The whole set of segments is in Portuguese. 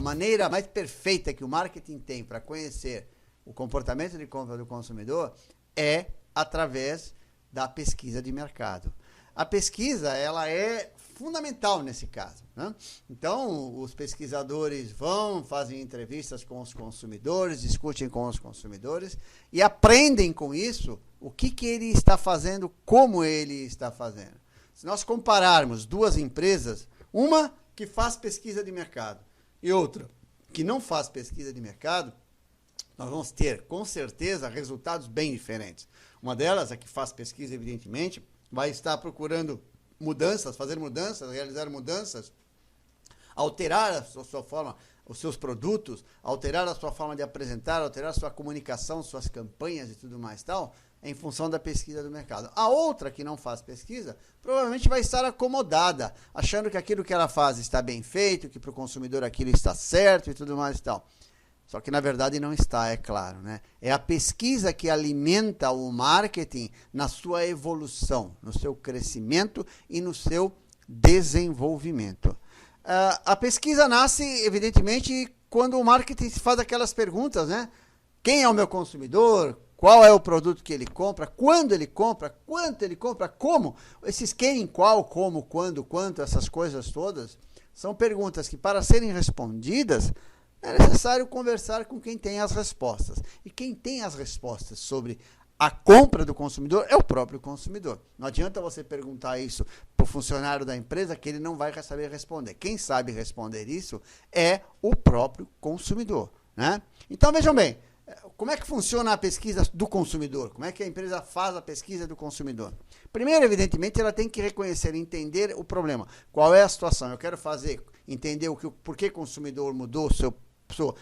maneira mais perfeita que o marketing tem para conhecer o comportamento de compra do consumidor é através da pesquisa de mercado. A pesquisa, ela é fundamental nesse caso, né? Então, os pesquisadores fazem entrevistas com os consumidores, discutem com os consumidores e aprendem com isso o que ele está fazendo, como ele está fazendo. Se nós compararmos duas empresas, uma que faz pesquisa de mercado e outra que não faz pesquisa de mercado, nós vamos ter, com certeza, resultados bem diferentes. Uma delas, a que faz pesquisa, evidentemente, vai estar procurando mudanças, fazer mudanças, realizar mudanças, alterar a sua forma, os seus produtos, alterar a sua forma de apresentar, alterar a sua comunicação, suas campanhas e tudo mais tal, em função da pesquisa do mercado. A outra, que não faz pesquisa, provavelmente vai estar acomodada, achando que aquilo que ela faz está bem feito, que para o consumidor aquilo está certo e tudo mais tal. Só que, na verdade, não está, é claro, né? É a pesquisa que alimenta o marketing na sua evolução, no seu crescimento e no seu desenvolvimento. A pesquisa nasce, evidentemente, quando o marketing se faz aquelas perguntas, né? Quem é o meu consumidor? Qual é o produto que ele compra? Quando ele compra? Quanto ele compra? Como? Esses quem, qual, como, quando, quanto, essas coisas todas, são perguntas que, para serem respondidas, é necessário conversar com quem tem as respostas. E quem tem as respostas sobre a compra do consumidor é o próprio consumidor. Não adianta você perguntar isso para o funcionário da empresa que ele não vai saber responder. Quem sabe responder isso é o próprio consumidor, né? Então, vejam bem, como é que funciona a pesquisa do consumidor? Como é que a empresa faz a pesquisa do consumidor? Primeiro, evidentemente, ela tem que reconhecer e entender o problema. Qual é a situação? Eu quero entender por que o consumidor mudou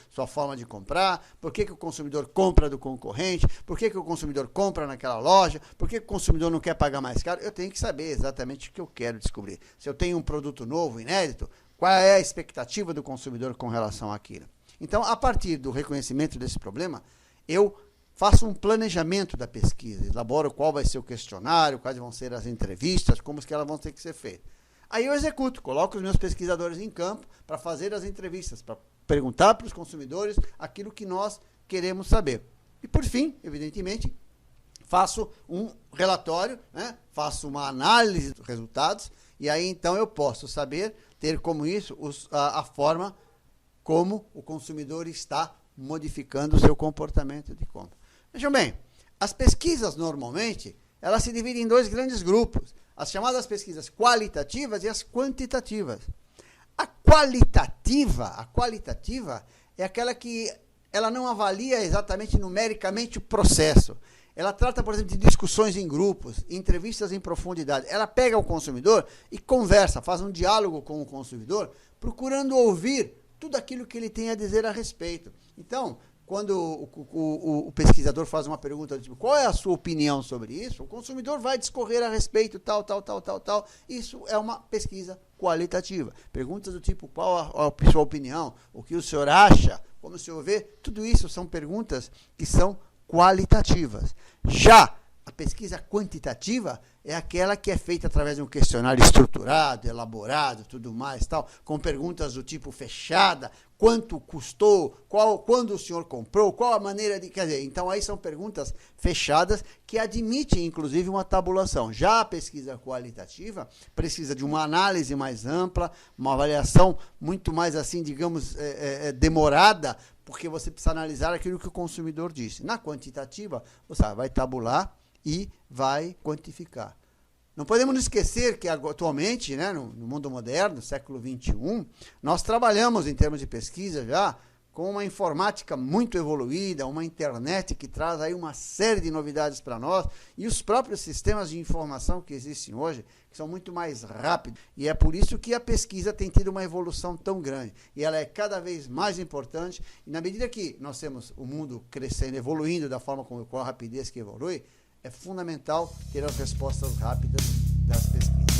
sua forma de comprar, por que o consumidor compra do concorrente, por que o consumidor compra naquela loja, por que o consumidor não quer pagar mais caro. Eu tenho que saber exatamente o que eu quero descobrir. Se eu tenho um produto novo, inédito, qual é a expectativa do consumidor com relação àquilo. Então, a partir do reconhecimento desse problema, eu faço um planejamento da pesquisa, elaboro qual vai ser o questionário, quais vão ser as entrevistas, como que elas vão ter que ser feitas. Aí eu executo, coloco os meus pesquisadores em campo para fazer as entrevistas, para perguntar para os consumidores aquilo que nós queremos saber. E, por fim, evidentemente, faço um relatório, né? Faço uma análise dos resultados, e aí, então, eu posso ter como isso a forma como o consumidor está modificando o seu comportamento de compra. Vejam bem, as pesquisas, normalmente, elas se dividem em dois grandes grupos, as chamadas pesquisas qualitativas e as quantitativas. A qualitativa é aquela que ela não avalia exatamente numericamente o processo. Ela trata, por exemplo, de discussões em grupos, entrevistas em profundidade. Ela pega o consumidor e conversa, faz um diálogo com o consumidor, procurando ouvir tudo aquilo que ele tem a dizer a respeito. Então, quando o pesquisador faz uma pergunta do tipo, qual é a sua opinião sobre isso? O consumidor vai discorrer a respeito, tal. Isso é uma pesquisa qualitativa. Perguntas do tipo, qual a sua opinião? O que o senhor acha? Como o senhor vê? Tudo isso são perguntas que são qualitativas. Já a pesquisa quantitativa é aquela que é feita através de um questionário estruturado, elaborado, tudo mais, tal, com perguntas do tipo fechada, quanto custou, quando o senhor comprou, qual a maneira de... Quer dizer, então aí são perguntas fechadas que admitem, inclusive, uma tabulação. Já a pesquisa qualitativa precisa de uma análise mais ampla, uma avaliação muito mais, assim, digamos, demorada, porque você precisa analisar aquilo que o consumidor disse. Na quantitativa, você vai tabular e vai quantificar. Não podemos esquecer que atualmente, né, no mundo moderno, século XXI, nós trabalhamos em termos de pesquisa já com uma informática muito evoluída, uma internet que traz aí uma série de novidades para nós e os próprios sistemas de informação que existem hoje, que são muito mais rápidos. E é por isso que a pesquisa tem tido uma evolução tão grande. E ela é cada vez mais importante. E na medida que nós temos o mundo crescendo, evoluindo da forma com a rapidez que evolui, é fundamental ter as respostas rápidas das pesquisas.